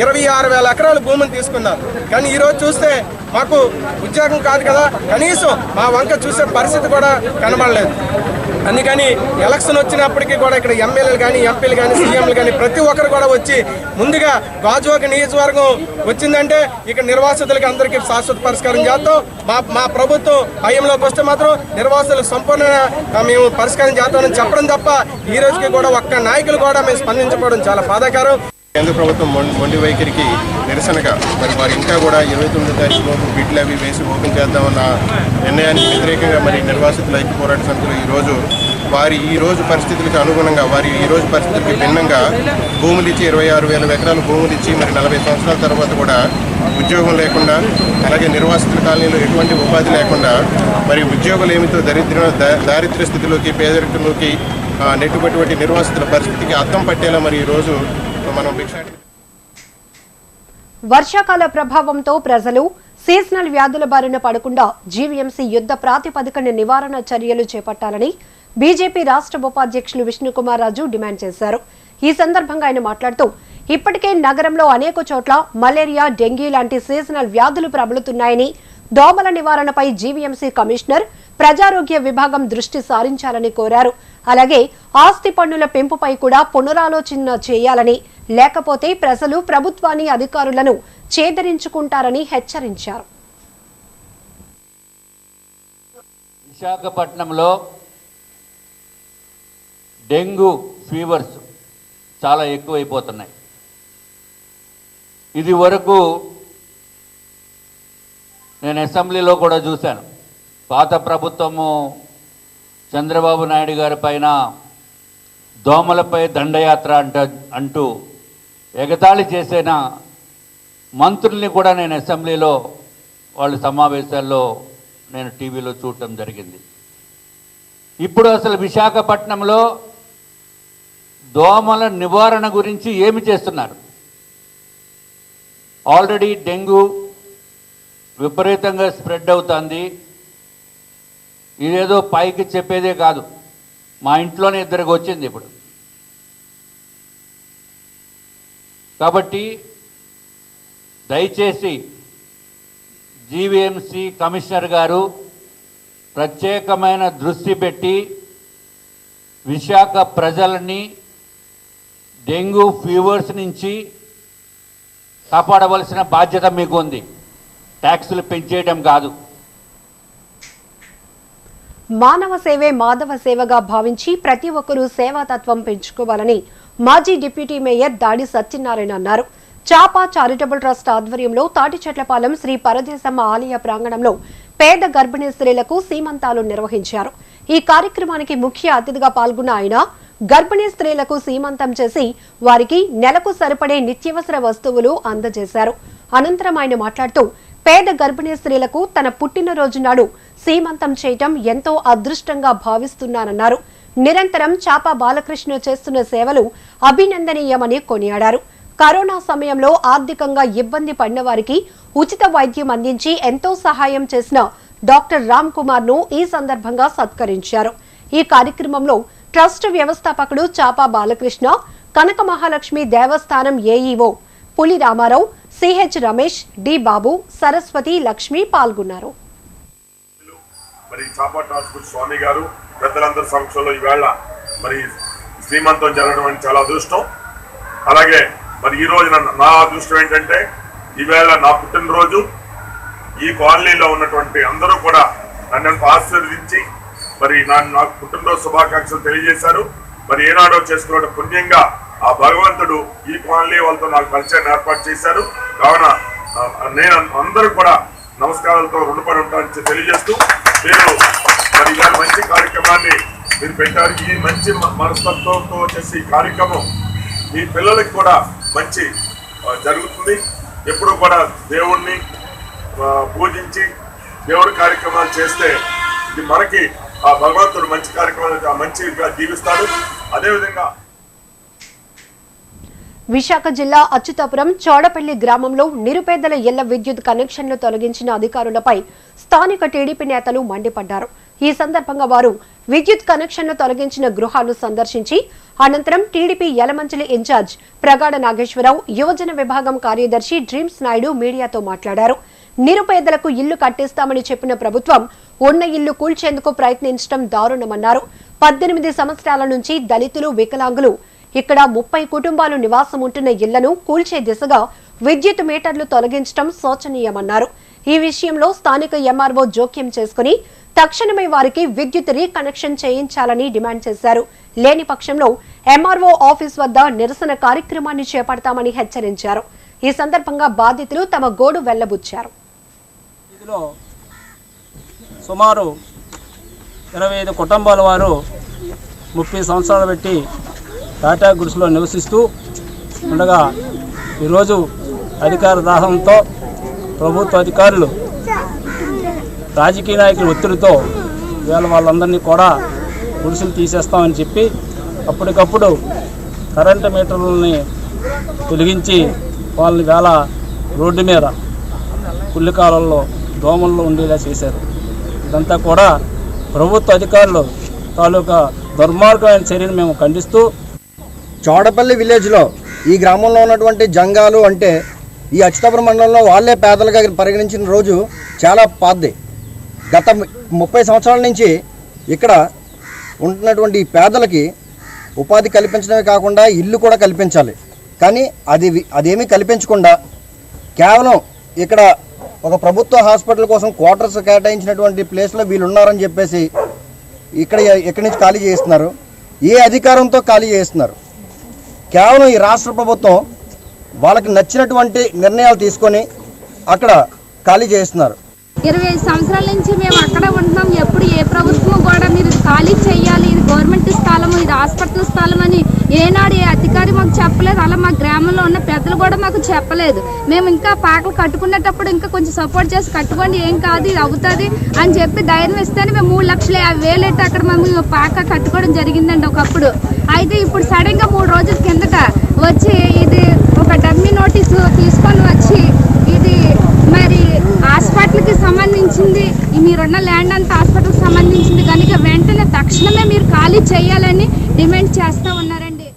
26,000 ఎకరాల భూమిని తీసుకున్నారు. కానీ ఈ రోజు చూస్తే మాకు ఉద్యోగం కాదు కదా, కనీసం మా వంక చూసే పరిస్థితి కూడా కనబడలేదు. అందుకని ఎలక్షన్ వచ్చినప్పటికీ కూడా ఇక్కడ ఎమ్మెల్యేలు కానీ, ఎంపీలు కానీ, సీఎంలు కానీ ప్రతి ఒక్కరు కూడా వచ్చి ముందుగా గాజువాక నియోజకవర్గం వచ్చిందంటే ఇక్కడ నిర్వాసితులకి అందరికీ శాశ్వత పరిష్కారం చేస్తాం. మా ప్రభుత్వం హయాంలోకి వస్తే మాత్రం నిర్వాసితులకు సంపూర్ణంగా మేము పరిష్కారం చేస్తామని చెప్పడం తప్ప ఈ రోజుకి కూడా ఒక్క నాయకులు కూడా మేము స్పందించకపోవడం చాలా బాధాకరం. కేంద్ర ప్రభుత్వం మొండి వైఖరికి నిరసనగా మరి వారు ఇంకా కూడా 29వ తారీఖు లోపు బిడ్లు అవి వేసి ఓపెన్ చేద్దామన్న నిర్ణయానికి వ్యతిరేకంగా మరి నిర్వాసితుల ఐక్య పోరాట సమితులు వారి ఈ రోజు పరిస్థితులకు అనుగుణంగా ఈ రోజు పరిస్థితులకి భిన్నంగా భూములు ఇచ్చి 26,000 ఎకరాలు భూములు ఇచ్చి మరి 40 సంవత్సరాల తర్వాత కూడా ఉద్యోగం లేకుండా, అలాగే నిర్వాసితుల కాలనీలో ఎటువంటి ఉపాధి లేకుండా మరి ఉద్యోగులు ఏమితో దారిద్ర్య స్థితిలోకి, పేదరికంలోకి నెట్టుబట్టి నిర్వాసితుల పరిస్థితికి అద్దం పట్టేలా మరి ఈరోజు మనం వర్షాకాల ప్రభావంతో ప్రజలు సీజనల్ వ్యాధుల బారిన పడకుండా జీవీఎంసీ యుద్ధ ప్రాతిపదికన నివారణ చర్యలు చేపట్టాలని బీజేపీ రాష్ట్ర ఉపాధ్యక్షులు విష్ణుకుమార్ రాజు డిమాండ్ చేశారు. ఈ సందర్భంగా ఆయన మాట్లాడుతూ ఇప్పటికే నగరంలో అనేక చోట్ల మలేరియా, డెంగీ లాంటి సీజనల్ వ్యాధులు ప్రబలుతున్నాయని, దోమల నివారణపై జీవీఎంసీ కమిషనర్, ప్రజారోగ్య విభాగం దృష్టి సారించాలని కోరారు. అలాగే ఆస్తి పన్నుల పెంపుపై కూడా పునరాలోచన చేయాలని, లేకపోతే ప్రజలు ప్రభుత్వాన్ని, అధికారులను చేదరించుకుంటారని హెచ్చరించారు. విశాఖపట్నంలో డెంగ్యూ ఫీవర్స్ చాలా ఎక్కువైపోతున్నాయి. ఇది వరకు నేను అసెంబ్లీలో కూడా చూశాను. పాత ప్రభుత్వము చంద్రబాబు నాయుడు గారి పైన దోమలపై దండయాత్ర అంటూ ఎగతాళి చేసిన మంత్రుల్ని కూడా నేను అసెంబ్లీలో వాళ్ళ సమావేశాల్లో నేను టీవీలో చూడటం జరిగింది. ఇప్పుడు అసలు విశాఖపట్నంలో దోమల నివారణ గురించి ఏమి చేస్తున్నారు? ఆల్రెడీ డెంగ్యూ విపరీతంగా స్ప్రెడ్ అవుతుంది. ఇదేదో పైకి చెప్పేదే కాదు, మా ఇంట్లోనే ఇద్దరికి వచ్చింది ఇప్పుడు. కాబట్టి దయచేసి జీవీఎంసీ కమిషనర్ గారు ప్రత్యేకమైన దృష్టి పెట్టి విశాఖ ప్రజలని డెంగ్యూ ఫీవర్స్ నుంచి కాపాడవలసిన బాధ్యత మీకు ఉంది, ట్యాక్సులు పెంచేయడం కాదు. మానవ సేవే మాధవ సేవగా భావించి ప్రతి ఒక్కరూ సేవాతత్వం పెంచుకోవాలని మాజీ డిప్యూటీ మేయర్ దాడి సత్యనారాయణ అన్నారు. చాపా చారిటబుల్ ట్రస్ట్ ఆధ్వర్యంలో తాటిచెట్లపాలెం శ్రీ పరదేశమ్మ ఆలయ ప్రాంగణంలో పేద గర్భిణీ స్త్రీలకు సీమంతాలు నిర్వహించారు. ఈ కార్యక్రమానికి ముఖ్య అతిథిగా పాల్గొన్న ఆయన గర్భిణీ స్త్రీలకు సీమంతం చేసి వారికి నెలకు సరిపడే నిత్యావసర వస్తువులు అందజేశారు. అనంతరం ఆయన మాట్లాడుతూ పేద గర్భిణీ స్త్రీలకు తన పుట్టినరోజు నాడు సీమంతం చేయటం ఎంతో అదృష్టంగా భావిస్తున్నానన్నారు. నిరంతరం చాపా బాలకృష్ణ చేస్తున్న సేవలు అభినందనీయమని కొనియాడారు. కరోనా సమయంలో ఆర్థికంగా ఇబ్బంది పడిన వారికి ఉచిత వైద్యం అందించి ఎంతో సహాయం చేసిన డాక్టర్ రామ్ కుమార్ ను ఈ సందర్భంగా సత్కరించారు. ఈ కార్యక్రమంలో ట్రస్ట్ వ్యవస్థాపకుడు చాపా బాలకృష్ణ, కనక మహాలక్ష్మి దేవస్థానం ఏఈఓ పులి రామారావు, సిహెచ్ రమేష్, డి బాబు, సరస్వతి, లక్ష్మి పాల్గొన్నారు. మరి చాపా ట్రస్ట్ స్వామి గారు పెద్దలందరి సమక్షంలో ఈవేళ మరి శ్రీమంతం జరగడం చాలా అదృష్టం. అలాగే మరి ఈ రోజున నా అదృష్టం ఏంటంటే ఈవేళ నా పుట్టినరోజు ఈ కాలనీలో ఉన్నటువంటి అందరూ కూడా నన్ను ఆశీర్వదించి మరి నాకు పుట్టినరోజు శుభాకాంక్షలు తెలియజేశారు. మరి ఏనాడో చేసుకున్న పుణ్యంగా ఆ భగవంతుడు ఈ కాలనీ వాళ్ళతో నాకు పరిచయం ఏర్పాటు చేశారు. కావున నేను అందరూ కూడా నమస్కారాలతో రుణపడి ఉంటానని తెలియజేస్తూ మీరు మరి ఇలాంటి మంచి కార్యక్రమాన్ని మీరు పెట్టారు. ఈ మంచి మనస్తత్వంతో చేసే ఈ కార్యక్రమం మీ పిల్లలకి కూడా మంచి జరుగుతుంది. ఎప్పుడు కూడా దేవుణ్ణి పూజించి దేవుడి కార్యక్రమాలు చేస్తే ఇది మనకి ఆ భగవంతుడు మంచి కార్యక్రమాలు మంచిగా దీవిస్తాడు. అదేవిధంగా విశాఖ జిల్లా అచ్యుతాపురం చోడపల్లి గ్రామంలో నిరుపేదల ఇళ్ల విద్యుత్ కనెక్షన్లు తొలగించిన అధికారులపై స్థానిక టీడీపీ నేతలు మండిపడ్డారు. ఈ సందర్భంగా వారు విద్యుత్ కనెక్షన్లు తొలగించిన గృహాలు సందర్శించి అనంతరం టీడీపీ యలమంచిలి ఇన్ఛార్జ్ ప్రగాఢ నాగేశ్వరరావు, యువజన విభాగం కార్యదర్శి డ్రీమ్స్ నాయుడు మీడియాతో మాట్లాడారు. నిరుపేదలకు ఇల్లు కట్టిస్తామని చెప్పిన ప్రభుత్వం ఉన్న ఇల్లు కూల్చేందుకు ప్రయత్నించడం దారుణమన్నారు. 18 సంవత్సరాల నుంచి దళితులు, వికలాంగులు ఇక్కడ 30 కుటుంబాలు నివాసం ఉంటున్న ఇళ్లను కూల్చే దిశగా విద్యుత్ మీటర్లు తొలగించడం శోచనీయమన్నారు. ఈ విషయంలో స్థానిక ఎంఆర్ఓ జోక్యం చేసుకుని తక్షణమే వారికి విద్యుత్ రీకనెక్షన్ చేయించాలని డిమాండ్ చేశారు. లేని పక్షంలో ఎంఆర్ఓ ఆఫీస్ వద్ద నిరసన కార్యక్రమాన్ని చేపడతామని హెచ్చరించారు. ఈ సందర్భంగా బాధితులు తమ గోడు వెళ్లబుచ్చారు. సుమారు 25 కుటుంబాల వారు 30 సంవత్సరాలు పెట్టి టాటా గుడిసెలో నివసిస్తూ ఉండగా ఈరోజు అధికార దాహంతో ప్రభుత్వ అధికారులు రాజకీయ నాయకుల ఒత్తిడితో వాళ్ళందరినీ కూడా గుడిసెలు తీసేస్తామని చెప్పి అప్పటికప్పుడు కరెంటు మీటర్లని తొలగించి వాళ్ళని రోడ్డు మీద పుల్లికాలలో దోమల్లో ఉండేలా చేశారు. ఇదంతా కూడా ప్రభుత్వ అధికారులు తాలూకా దుర్మార్గమైన చర్యను మేము ఖండిస్తూ చోడపల్లి విలేజ్లో ఈ గ్రామంలో ఉన్నటువంటి జంగాలు అంటే ఈ అచ్యుతాపురం మండలంలో వాళ్ళే పేదలుగా పరిగణించిన రోజు చాలా పాతది. గత 30 సంవత్సరాల నుంచి ఇక్కడ ఉంటున్నటువంటి పేదలకి ఉపాధి కల్పించడమే కాకుండా ఇల్లు కూడా కల్పించాలి. కానీ అదేమీ కల్పించకుండా కేవలం ఇక్కడ ఒక ప్రభుత్వ హాస్పిటల్ కోసం క్వార్టర్స్ కేటాయించినటువంటి ప్లేస్లో వీళ్ళు ఉన్నారని చెప్పేసి ఇక్కడి నుంచి ఖాళీ చేస్తున్నారు. ఏ అధికారంతో ఖాళీ చేస్తున్నారు? కేవలం ఈ రాష్ట్ర ప్రభుత్వం వాళ్ళకి నచ్చినటువంటి నిర్ణయాలు తీసుకొని అక్కడ ఖాళీ చేస్తున్నారు. 25 సంవత్సరాల నుంచి మేము అక్కడ ఉంటున్నాం. ఎప్పుడు ఏ ప్రభుత్వం కూడా మీరు ఖాళీ చేయాలి, ఇది గవర్నమెంట్ స్థలం, ఇది హాస్పిటల్ స్థలం అని ఏనాడు ఏ అధికారి మాకు చెప్పలేదు. అలా మా గ్రామంలో ఉన్న పెద్దలు కూడా మాకు చెప్పలేదు. మేము ఇంకా పాకలు కట్టుకునేటప్పుడు ఇంకా కొంచెం సపోర్ట్ చేసి కట్టుకోండి, ఏం కాదు ఇది అవుతుంది అని చెప్పి ధైర్యం ఇస్తేనే మేము 3,50,000 ఎట్టి అక్కడ మేము పాక కట్టుకోవడం జరిగిందండి ఒకప్పుడు. అయితే ఇప్పుడు సడన్గా 3 రోజుల కిందట వచ్చి ఇది ఒక డమ్మీ నోటీసు తీసుకొని వచ్చి ఇది మరి హాస్పిటల్కి సంబంధించింది, మీరున్న ల్యాండ్ అంతా హాస్పిటల్కి సంబంధించింది కనుక వెంటనే తక్షణమే మీరు ఖాళీ చేయాలని డిమాండ్ చేస్తూ ఉన్నారండి.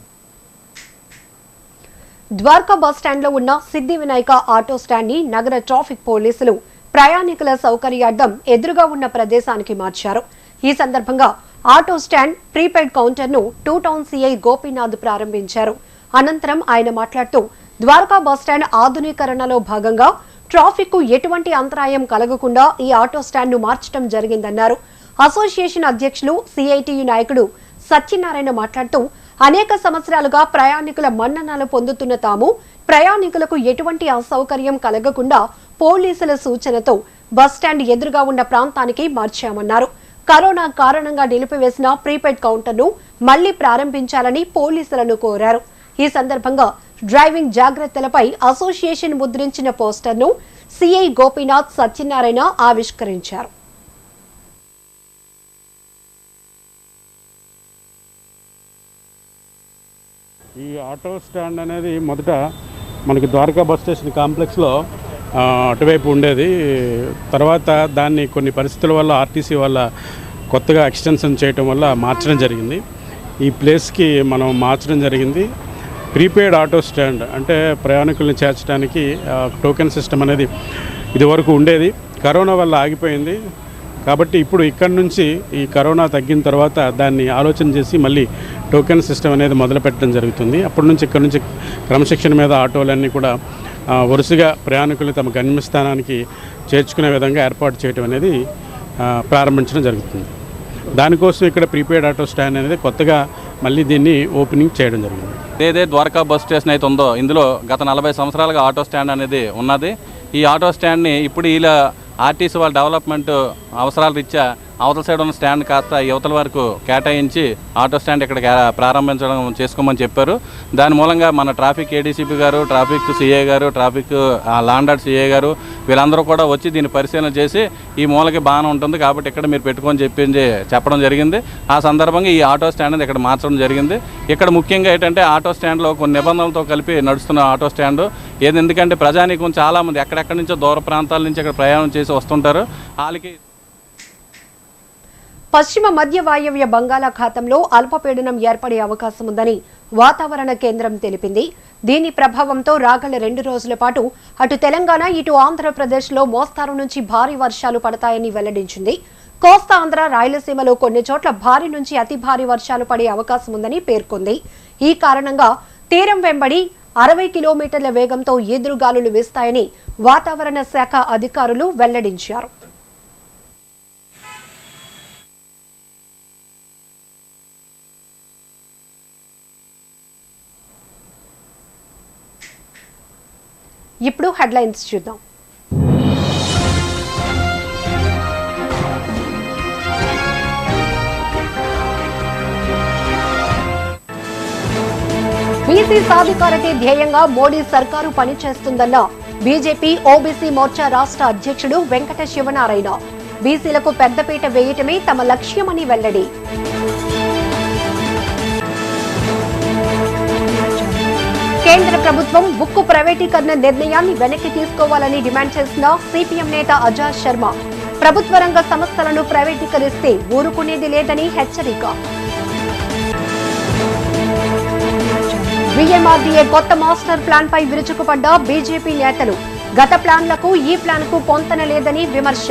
ద్వారకా బస్టాండ్లో ఉన్న సిద్ధి వినాయక ఆటో స్టాండ్ ని నగర ట్రాఫిక్ పోలీసులు ప్రయాణికుల సౌకర్యార్థం ఎదురుగా ఉన్న ప్రదేశానికి మార్చారు. ఈ సందర్భంగా ఆటో స్టాండ్ ప్రీపెయిడ్ కౌంటర్ ను 2 టౌన్ సిఐ గోపీనాథ్ ప్రారంభించారు. అనంతరం ఆయన మాట్లాడుతూ ద్వారకా బస్టాండ్ ఆధునీకరణలో భాగంగా ట్రాఫిక్ కు ఎటువంటి అంతరాయం కలగకుండా ఈ ఆటో స్టాండ్ ను మార్చడం జరిగిందన్నారు. అసోసియేషన్ అధ్యక్షులు సిఐటియు నాయకుడు సత్యనారాయణ మాట్లాడుతూ అనేక సంవత్సరాలుగా ప్రయాణికుల మన్ననలు పొందుతున్న తాము ప్రయాణికులకు ఎటువంటి అసౌకర్యం కలగకుండా పోలీసుల సూచనతో బస్టాండ్ ఎదురుగా ఉన్న ప్రాంతానికి మార్చామన్నారు. కరోనా కారణంగా నిలిపివేసిన ప్రీపెయిడ్ కౌంటర్ను మళ్లీ ప్రారంభించాలని పోలీసులను కోరారు. ఈ సందర్భంగా డ్రైవింగ్ జాగ్రత్తలపై అసోసియేషన్ ముద్రించిన పోస్టర్ను సిఐ గోపీనాథ్ సత్యనారాయణ ఆవిష్కరించారు. ఈ ఆటో స్టాండ్ అనేది మొదట మనకి ద్వారకా బస్ స్టేషన్ కాంప్లెక్స్లో అటువైపు ఉండేది. తర్వాత దాన్ని కొన్ని పరిస్థితుల వల్ల ఆర్టీసీ వల్ల కొత్తగా ఎక్స్టెన్షన్ చేయటం వల్ల మార్చడం జరిగింది. ఈ ప్లేస్కి మనం మార్చడం జరిగింది. ప్రీపెయిడ్ ఆటో స్టాండ్ అంటే ప్రయాణికుల్ని చేర్చడానికి టోకెన్ సిస్టమ్ అనేది ఇదివరకు ఉండేది. కరోనా వల్ల ఆగిపోయింది. కాబట్టి ఇప్పుడు ఇక్కడ నుంచి ఈ కరోనా తగ్గిన తర్వాత దాన్ని ఆలోచన చేసి మళ్ళీ టోకెన్ సిస్టమ్ అనేది మొదలుపెట్టడం జరుగుతుంది. అప్పటి నుంచి ఇక్కడ నుంచి క్రమశిక్షణ మీద ఆటోలన్నీ కూడా వరుసగా ప్రయాణికులు తమ గమ్యస్థానానికి చేర్చుకునే విధంగా ఏర్పాటు చేయడం అనేది ప్రారంభించడం జరుగుతుంది. దానికోసం ఇక్కడ ప్రీపెయిడ్ ఆటో స్టాండ్ అనేది కొత్తగా మళ్ళీ దీన్ని ఓపెనింగ్ చేయడం జరిగింది. ఏదే ద్వారకా బస్ స్టేషన్ అయితే ఉందో ఇందులో గత 40 సంవత్సరాలుగా ఆటో స్టాండ్ అనేది ఉన్నది. ఈ ఆటో స్టాండ్ని ఇప్పుడు ఇలా ఆర్టీసీ వాళ్ళ డెవలప్మెంట్ అవసరాల రీత్యా అవతల సైడ్ ఉన్న స్టాండ్ కాస్త యువతల వరకు కేటాయించి ఆటో స్టాండ్ ఇక్కడ ప్రారంభించడం చేసుకోమని చెప్పారు. దాని మూలంగా మన ట్రాఫిక్ ఏడీసీపీ గారు, ట్రాఫిక్ సిఏ గారు, ట్రాఫిక్ లాండార్డ్ సిఏ గారు వీళ్ళందరూ కూడా వచ్చి దీన్ని పరిశీలన చేసి ఈ మూలకి బాగానే ఉంటుంది కాబట్టి ఇక్కడ మీరు పెట్టుకొని చెప్పడం జరిగింది. ఆ సందర్భంగా ఈ ఆటో స్టాండ్ ఇక్కడ మార్చడం జరిగింది. ఇక్కడ ముఖ్యంగా ఏంటంటే ఆటో స్టాండ్లో కొన్ని నిబంధనలతో కలిపి నడుస్తున్న ఆటో స్టాండ్ ఏది, ఎందుకంటే ప్రజానీకం చాలామంది ఎక్కడెక్కడి నుంచో దూర ప్రాంతాల నుంచి ఇక్కడ ప్రయాణం చేసి వస్తుంటారు. వాళ్ళకి పశ్చిమ మధ్య వాయవ్య బంగాళాఖాతంలో అల్పపీడనం ఏర్పడే అవకాశం ఉందని వాతావరణ కేంద్రం తెలిపింది. దీని ప్రభావంతో రాగల 2 రోజుల పాటు అటు తెలంగాణ ఇటు ఆంధ్రప్రదేశ్లో మోస్తారు నుంచి భారీ వర్షాలు పడతాయని వెల్లడించింది. కోస్తా ఆంధ్ర, రాయలసీమలో కొన్ని చోట్ల భారీ నుంచి అతి భారీ వర్షాలు పడే అవకాశం ఉందని పేర్కొంది. ఈ కారణంగా తీరం వెంబడి 60 కిలోమీటర్ల వేగంతో ఈదురుగాలులు వీస్తాయని వాతావరణ శాఖ అధికారులు వెల్లడించారు. ఇప్పుడు హెడ్లైన్స్ చూద్దాం. బీసీ సాధికారతే ధ్యేయంగా మోడీ సర్కారు పనిచేస్తుందన్న బీజేపీ ఓబీసీ మోర్చా రాష్ట్ర అధ్యక్షుడు వెంకట శివనారాయణ. బీసీలకు పెద్దపీట వేయటమే తమ లక్ష్యమని వెల్లడి. కేంద్ర ప్రభుత్వం ఉక్కు ప్రైవేటీకరణ నిర్ణయాన్ని వెనక్కి తీసుకోవాలని డిమాండ్ చేసిన సిపిఎం నేత అజాజ్ శర్మ. ప్రభుత్వ రంగ సంస్థలను ప్రైవేటీకరిస్తే ఊరుకునేది లేదని హెచ్చరిక. విఎంఆర్డీఏ కొత్త మాస్టర్ ప్లాన్ పై విరుచుకుపడ్డ బీజేపీ నేతలు. గత ప్లాన్లకు ఈ ప్లాన్ కు పొంతన లేదని విమర్శ.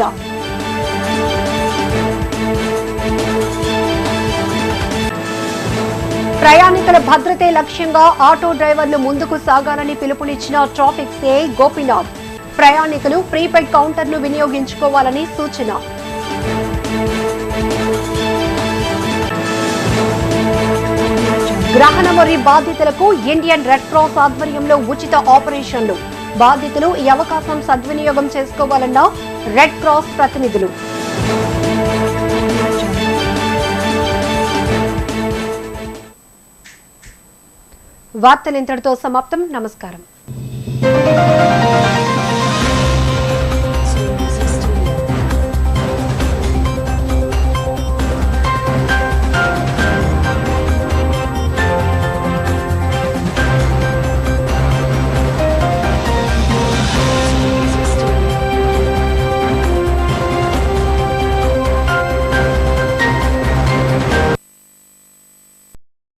ప్రయాణికుల భద్రతే లక్ష్యంగా ఆటో డ్రైవర్లు ముందుకు సాగాలని పిలుపునిచ్చిన ట్రాఫిక్ సిఐ గోపీనాథ్. ప్రయాణికులు ప్రీపెయిడ్ కౌంటర్ను వినియోగించుకోవాలని సూచన. గ్రహణమొరి బాధితులకు ఇండియన్ రెడ్ క్రాస్ ఆధ్వర్యంలో ఉచిత ఆపరేషన్లు. బాధితులు ఈ అవకాశం సద్వినియోగం చేసుకోవాలన్న రెడ్ క్రాస్ ప్రతినిధులు. వార్తలు ఇంతటితో సమాప్తం. నమస్కారం.